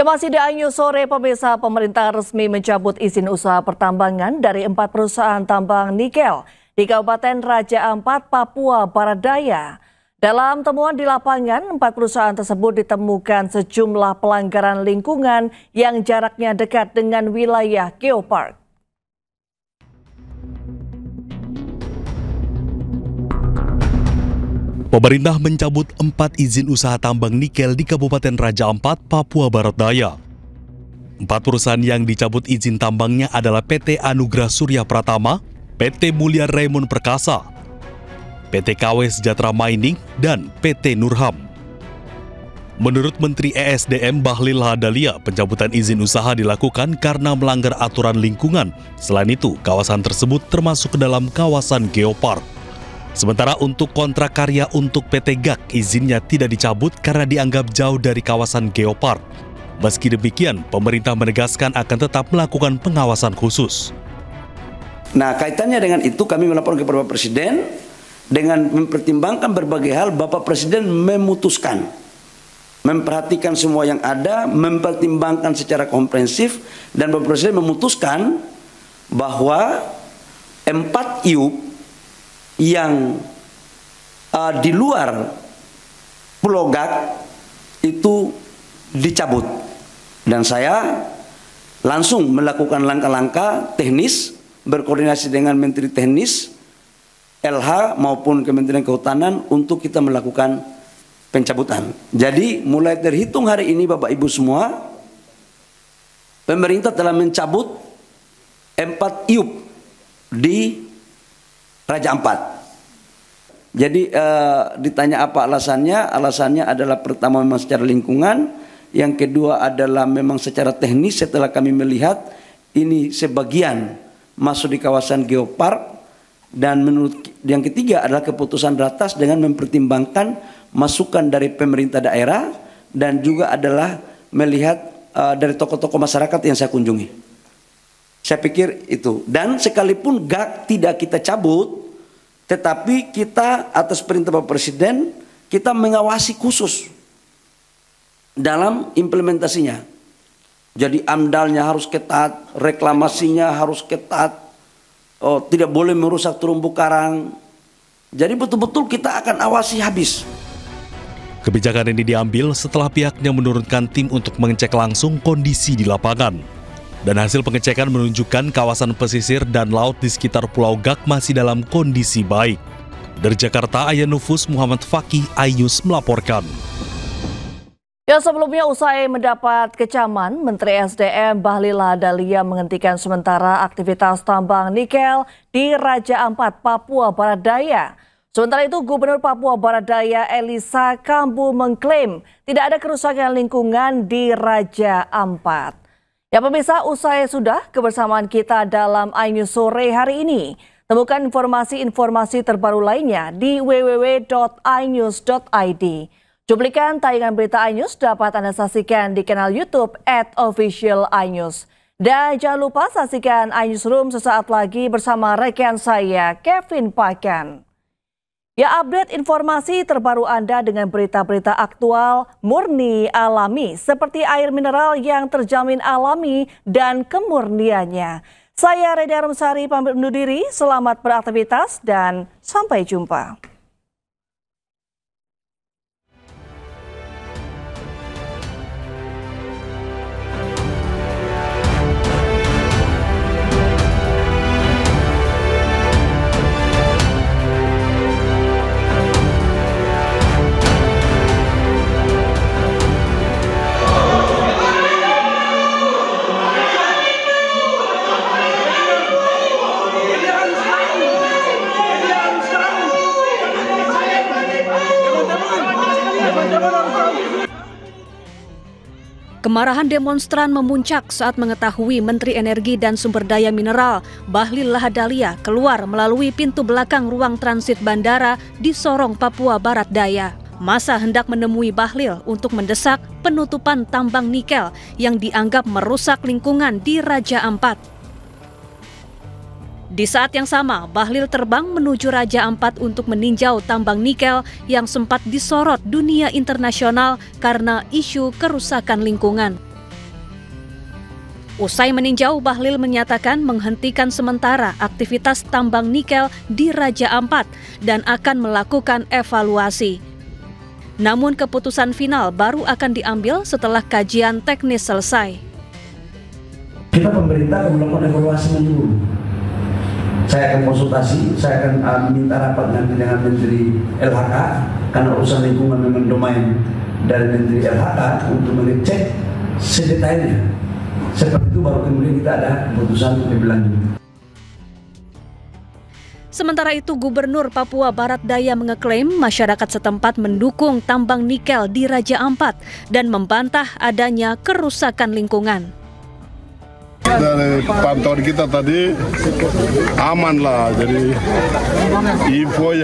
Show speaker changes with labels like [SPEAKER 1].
[SPEAKER 1] Ya, masih di Ainyu sore, pemirsa, pemerintah resmi mencabut izin usaha pertambangan dari 4 perusahaan tambang nikel di Kabupaten Raja Ampat, Papua Barat Daya. Dalam temuan di lapangan, 4 perusahaan tersebut ditemukan sejumlah pelanggaran lingkungan yang jaraknya dekat dengan wilayah Geopark.
[SPEAKER 2] Pemerintah mencabut 4 izin usaha tambang nikel di Kabupaten Raja Ampat, Papua Barat Daya. 4 perusahaan yang dicabut izin tambangnya adalah PT Anugrah Surya Pratama, PT Mulia Raymond Perkasa, PT KW Sejahtera Mining, dan PT Nurham. Menurut Menteri ESDM Bahlil Lahadalia, pencabutan izin usaha dilakukan karena melanggar aturan lingkungan. Selain itu, kawasan tersebut termasuk ke dalam kawasan Geopark. Sementara untuk kontrak karya untuk PT GAK, izinnya tidak dicabut karena dianggap jauh dari kawasan Geopark. Meski demikian, pemerintah menegaskan akan tetap melakukan pengawasan khusus.
[SPEAKER 3] Nah, kaitannya dengan itu kami melaporkan kepada Bapak Presiden, dengan mempertimbangkan berbagai hal, Bapak Presiden memutuskan, memperhatikan semua yang ada, mempertimbangkan secara komprehensif, dan Bapak Presiden memutuskan bahwa 4 iup yang di luar Pulau GAK itu dicabut, dan saya langsung melakukan langkah-langkah teknis berkoordinasi dengan Menteri Teknis, LH maupun Kementerian Kehutanan untuk kita melakukan pencabutan. Jadi mulai terhitung hari ini Bapak Ibu semua, pemerintah telah mencabut 4 iup di Raja Ampat. Jadi ditanya apa alasannya? Alasannya adalah pertama memang secara lingkungan, yang kedua adalah memang secara teknis setelah kami melihat ini sebagian masuk di kawasan Geopark, dan menurut yang ketiga adalah keputusan ratas dengan mempertimbangkan masukan dari pemerintah daerah dan juga adalah melihat dari tokoh-tokoh masyarakat yang saya kunjungi. Saya pikir itu. Dan sekalipun GAK tidak kita cabut, tetapi kita atas perintah Bapak Presiden, kita mengawasi khusus dalam implementasinya. Jadi amdalnya harus ketat, reklamasinya harus ketat, tidak boleh merusak terumbu karang. Jadi betul-betul kita akan awasi habis.
[SPEAKER 2] Kebijakan ini diambil setelah pihaknya menurunkan tim untuk mengecek langsung kondisi di lapangan. Dan hasil pengecekan menunjukkan kawasan pesisir dan laut di sekitar Pulau GAK masih dalam kondisi baik. Dari Jakarta, Ayanufus Muhammad Fakih, Ainews melaporkan.
[SPEAKER 1] Ya, sebelumnya usai mendapat kecaman, Menteri SDM Bahlil Lahadalia menghentikan sementara aktivitas tambang nikel di Raja Ampat, Papua Barat Daya. Sementara itu, Gubernur Papua Barat Daya Elisa Kambu mengklaim tidak ada kerusakan lingkungan di Raja Ampat. Ya, pemirsa, usai sudah kebersamaan kita dalam Ainews sore hari ini. Temukan informasi-informasi terbaru lainnya di www.ainews.id. Cuplikan tayangan berita Ainews dapat Anda saksikan di kanal YouTube @officialainews. Dan jangan lupa saksikan Ainews Room sesaat lagi bersama rekan saya, Kevin Pakan. Ya, update informasi terbaru Anda dengan berita-berita aktual, murni, alami, seperti air mineral yang terjamin alami dan kemurniannya. Saya Reda Ramsari pamit undur diri, selamat beraktivitas dan sampai jumpa.
[SPEAKER 4] Kemarahan demonstran memuncak saat mengetahui Menteri Energi dan Sumber Daya Mineral Bahlil Lahadalia keluar melalui pintu belakang ruang transit bandara di Sorong, Papua Barat Daya. Massa hendak menemui Bahlil untuk mendesak penutupan tambang nikel yang dianggap merusak lingkungan di Raja Ampat. Di saat yang sama, Bahlil terbang menuju Raja Ampat untuk meninjau tambang nikel yang sempat disorot dunia internasional karena isu kerusakan lingkungan. Usai meninjau, Bahlil menyatakan menghentikan sementara aktivitas tambang nikel di Raja Ampat dan akan melakukan evaluasi. Namun keputusan final baru akan diambil setelah kajian teknis selesai.
[SPEAKER 3] Kita pemerintah akan melakukan evaluasi menyeluruh. Saya akan konsultasi, saya akan minta rapat nanti dengan Menteri LHK, karena urusan lingkungan memang domain dari Menteri LHK untuk mengecek sedetailnya. Seperti itu baru kemudian kita ada keputusan lebih lanjut.
[SPEAKER 4] Sementara itu, Gubernur Papua Barat Daya mengeklaim masyarakat setempat mendukung tambang nikel di Raja Ampat dan membantah adanya kerusakan lingkungan.
[SPEAKER 5] Dari pantauan kita tadi aman lah, jadi info